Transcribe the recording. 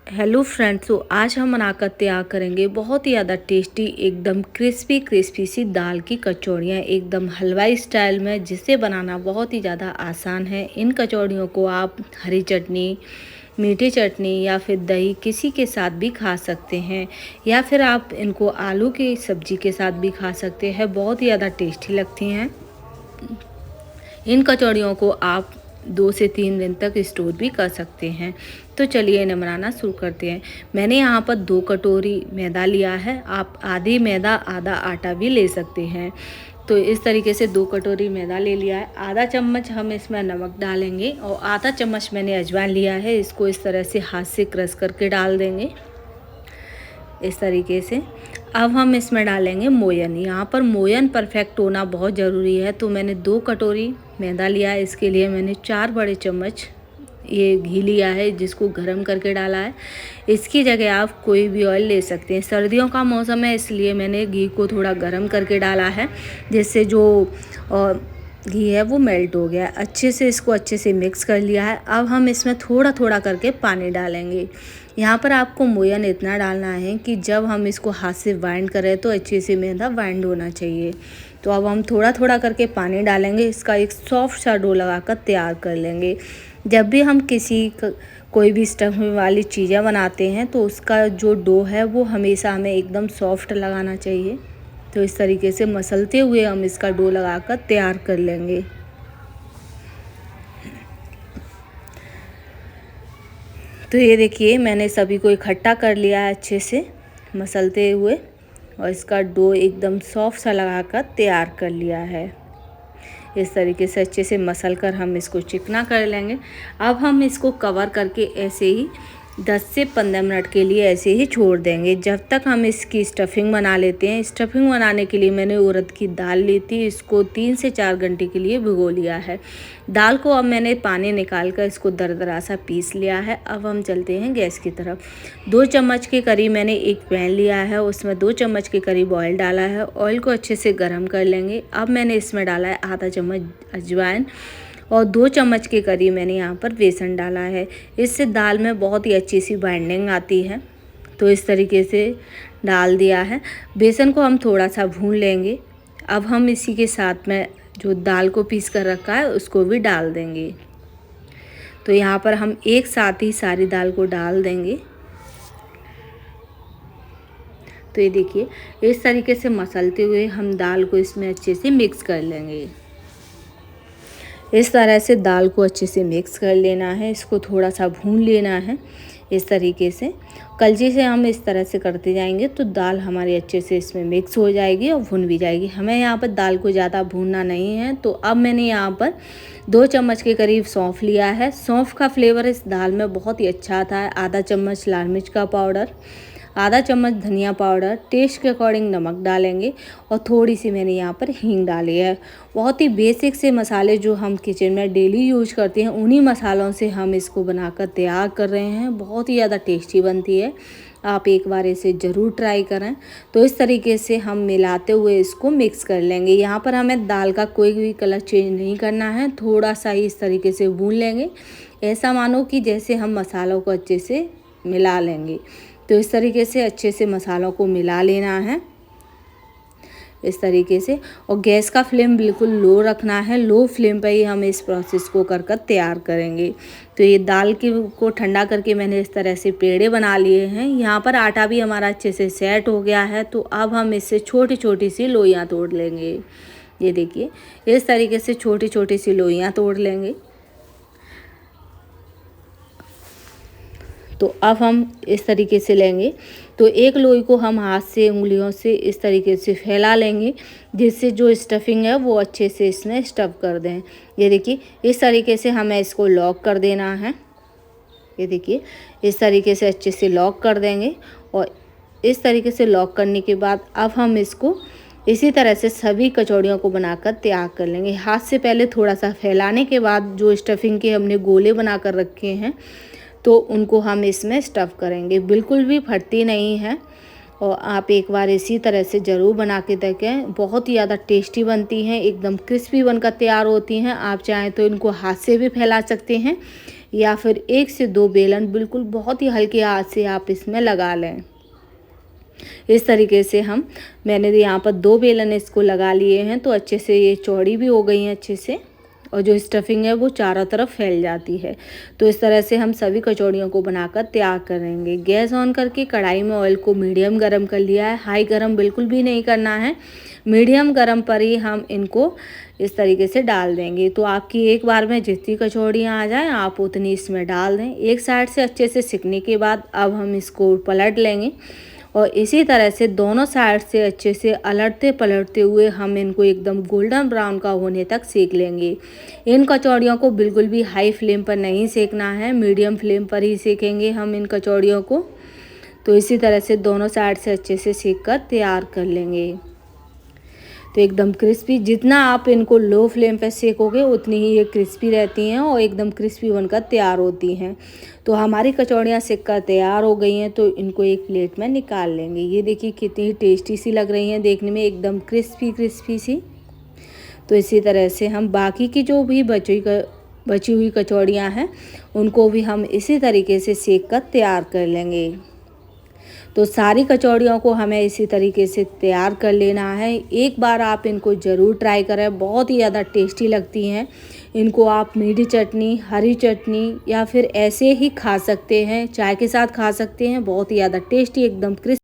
Hello friends, तो आज हम बनाकर तैयार करेंगे बहुत ही ज़्यादा टेस्टी एकदम क्रिस्पी क्रिस्पी सी दाल की कचौड़ियाँ एकदम हलवाई स्टाइल में, जिसे बनाना बहुत ही ज़्यादा आसान है। इन कचौड़ियों को आप हरी चटनी, मीठी चटनी या फिर दही किसी के साथ भी खा सकते हैं, या फिर आप इनको आलू की सब्जी के साथ भी खा सकते हैं। बहुत ही ज़्यादा टेस्टी लगती हैं। इन कचौड़ियों को आप 2 से 3 दिन तक स्टोर भी कर सकते हैं। तो चलिए इन्हें बनाना शुरू करते हैं। मैंने यहाँ पर 2 कटोरी मैदा लिया है। आप आधी मैदा आधा आटा भी ले सकते हैं। तो इस तरीके से 2 कटोरी मैदा ले लिया है। आधा चम्मच हम इसमें नमक डालेंगे और आधा चम्मच मैंने अजवाइन लिया है। इसको इस तरह से हाथ से क्रश करके डाल देंगे इस तरीके से। अब हम इसमें डालेंगे मोयन। यहाँ पर मोयन परफेक्ट होना बहुत ज़रूरी है। तो मैंने 2 कटोरी मैदा लिया है। इसके लिए मैंने 4 बड़े चम्मच ये घी लिया है, जिसको गरम करके डाला है। इसकी जगह आप कोई भी ऑयल ले सकते हैं। सर्दियों का मौसम है, इसलिए मैंने घी को थोड़ा गरम करके डाला है, जिससे जो घी है वो मेल्ट हो गया है। अच्छे से इसको अच्छे से मिक्स कर लिया है। अब हम इसमें थोड़ा थोड़ा करके पानी डालेंगे। यहाँ पर आपको मोयन इतना डालना है कि जब हम इसको हाथ से बाइंड करें तो अच्छे से मैदा बाइंड होना चाहिए। तो अब हम थोड़ा थोड़ा करके पानी डालेंगे। इसका एक सॉफ्ट सा डो लगाकर तैयार कर लेंगे। जब भी हम कोई भी स्टफिंग वाली चीज़ें बनाते हैं तो उसका जो डो है वो हमेशा हमें एकदम सॉफ्ट लगाना चाहिए। तो इस तरीके से मसलते हुए हम इसका डो लगाकर तैयार कर लेंगे। तो ये देखिए, मैंने सभी को इकट्ठा कर लिया है अच्छे से मसलते हुए, और इसका डो एकदम सॉफ्ट सा लगाकर तैयार कर लिया है। इस तरीके से अच्छे से मसल कर हम इसको चिकना कर लेंगे। अब हम इसको कवर करके ऐसे ही 10 से 15 मिनट के लिए ऐसे ही छोड़ देंगे, जब तक हम इसकी स्टफिंग बना लेते हैं। स्टफिंग बनाने के लिए मैंने उड़द की दाल ली थी। इसको 3 से 4 घंटे के लिए भिगो लिया है। दाल को अब मैंने पानी निकाल कर इसको दरदरा सा पीस लिया है। अब हम चलते हैं गैस की तरफ। 2 चम्मच के करीब मैंने एक पैन लिया है, उसमें 2 चम्मच के करीब ऑयल डाला है। ऑयल को अच्छे से गर्म कर लेंगे। अब मैंने इसमें डाला है आधा चम्मच अजवाइन और 2 चम्मच के करीब मैंने यहाँ पर बेसन डाला है। इससे दाल में बहुत ही अच्छी सी बाइंडिंग आती है। तो इस तरीके से डाल दिया है। बेसन को हम थोड़ा सा भून लेंगे। अब हम इसी के साथ में जो दाल को पीस कर रखा है उसको भी डाल देंगे। तो यहाँ पर हम एक साथ ही सारी दाल को डाल देंगे। तो ये देखिए, इस तरीके से मसलते हुए हम दाल को इसमें अच्छे से मिक्स कर लेंगे। इस तरह से दाल को अच्छे से मिक्स कर लेना है। इसको थोड़ा सा भून लेना है इस तरीके से। कलछी से हम इस तरह से करते जाएंगे तो दाल हमारी अच्छे से इसमें मिक्स हो जाएगी और भुन भी जाएगी। हमें यहाँ पर दाल को ज़्यादा भूनना नहीं है। तो अब मैंने यहाँ पर 2 चम्मच के करीब सौंफ लिया है। सौंफ का फ्लेवर इस दाल में बहुत ही अच्छा आता है। आधा चम्मच लाल मिर्च का पाउडर, आधा चम्मच धनिया पाउडर, टेस्ट के अकॉर्डिंग नमक डालेंगे और थोड़ी सी मैंने यहाँ पर हींग डाली है। बहुत ही बेसिक से मसाले जो हम किचन में डेली यूज करते हैं, उन्हीं मसालों से हम इसको बनाकर तैयार कर रहे हैं। बहुत ही ज़्यादा टेस्टी बनती है। आप एक बार इसे ज़रूर ट्राई करें। तो इस तरीके से हम मिलाते हुए इसको मिक्स कर लेंगे। यहाँ पर हमें दाल का कोई भी कलर चेंज नहीं करना है, थोड़ा सा ही इस तरीके से भून लेंगे। ऐसा मानो कि जैसे हम मसालों को अच्छे से मिला लेंगे। तो इस तरीके से अच्छे से मसालों को मिला लेना है इस तरीके से। और गैस का फ्लेम बिल्कुल लो रखना है। लो फ्लेम पर ही हम इस प्रोसेस को कर तैयार करेंगे। तो ये दाल को ठंडा करके मैंने इस तरह से पेड़े बना लिए हैं। यहाँ पर आटा भी हमारा अच्छे से सेट हो गया है। तो अब हम इससे छोटी छोटी सी लोइयाँ तोड़ लेंगे। ये देखिए, इस तरीके से छोटी छोटी सी लोइयाँ तोड़ लेंगे। तो अब हम इस तरीके से लेंगे। तो एक लोई को हम हाथ से उंगलियों से इस तरीके से फैला लेंगे, जिससे जो स्टफिंग है वो अच्छे से इसमें स्टफ कर दें। ये देखिए, इस तरीके से हमें इसको लॉक कर देना है। ये देखिए, इस तरीके से अच्छे से लॉक कर देंगे। और इस तरीके से लॉक करने के बाद अब हम इसको इसी तरह से सभी कचौड़ियों को बनाकर तैयार कर लेंगे। हाथ से पहले थोड़ा सा फैलाने के बाद जो स्टफिंग के हमने गोले बना कर रखे हैं तो उनको हम इसमें स्टफ़ करेंगे। बिल्कुल भी फटती नहीं है। और आप एक बार इसी तरह से ज़रूर बना के देखें। बहुत ही ज़्यादा टेस्टी बनती हैं, एकदम क्रिस्पी बनकर तैयार होती हैं। आप चाहें तो इनको हाथ से भी फैला सकते हैं, या फिर 1 से 2 बेलन बिल्कुल बहुत ही हल्के हाथ से आप इसमें लगा लें। इस तरीके से मैंने यहाँ पर 2 बेलन इसको लगा लिए हैं, तो अच्छे से ये चौड़ी भी हो गई हैं अच्छे से, और जो स्टफिंग है वो चारों तरफ फैल जाती है। तो इस तरह से हम सभी कचौड़ियों को बनाकर तैयार करेंगे। गैस ऑन करके कढ़ाई में ऑयल को मीडियम गरम कर लिया है। हाई गरम बिल्कुल भी नहीं करना है, मीडियम गरम पर ही हम इनको इस तरीके से डाल देंगे। तो आपकी एक बार में जितनी कचौड़ियाँ आ जाएँ आप उतनी इसमें डाल दें। एक साइड से अच्छे से सिकने के बाद अब हम इसको पलट लेंगे और इसी तरह से दोनों साइड से अच्छे से अलटते पलटते हुए हम इनको एकदम गोल्डन ब्राउन का होने तक सेक लेंगे। इन कचौड़ियों को बिल्कुल भी हाई फ्लेम पर नहीं सेकना है, मीडियम फ्लेम पर ही सेकेंगे हम इन कचौड़ियों को। तो इसी तरह से दोनों साइड से अच्छे से सेक कर तैयार कर लेंगे। तो एकदम क्रिस्पी, जितना आप इनको लो फ्लेम पे सेकोगे उतनी ही ये क्रिस्पी रहती हैं और एकदम क्रिस्पी बनकर तैयार होती हैं। तो हमारी कचौड़ियाँ सेक कर तैयार हो गई हैं, तो इनको एक प्लेट में निकाल लेंगे। ये देखिए कितनी टेस्टी सी लग रही हैं देखने में, एकदम क्रिस्पी सी। तो इसी तरह से हम बाकी की जो भी बची हुई कचौड़ियाँ हैं उनको भी हम इसी तरीके से सेक कर तैयार कर लेंगे। तो सारी कचौड़ियों को हमें इसी तरीके से तैयार कर लेना है। एक बार आप इनको ज़रूर ट्राई करें, बहुत ही ज़्यादा टेस्टी लगती हैं। इनको आप मीठी चटनी, हरी चटनी या फिर ऐसे ही खा सकते हैं, चाय के साथ खा सकते हैं। बहुत ही ज़्यादा टेस्टी, एकदम क्रिस्पी।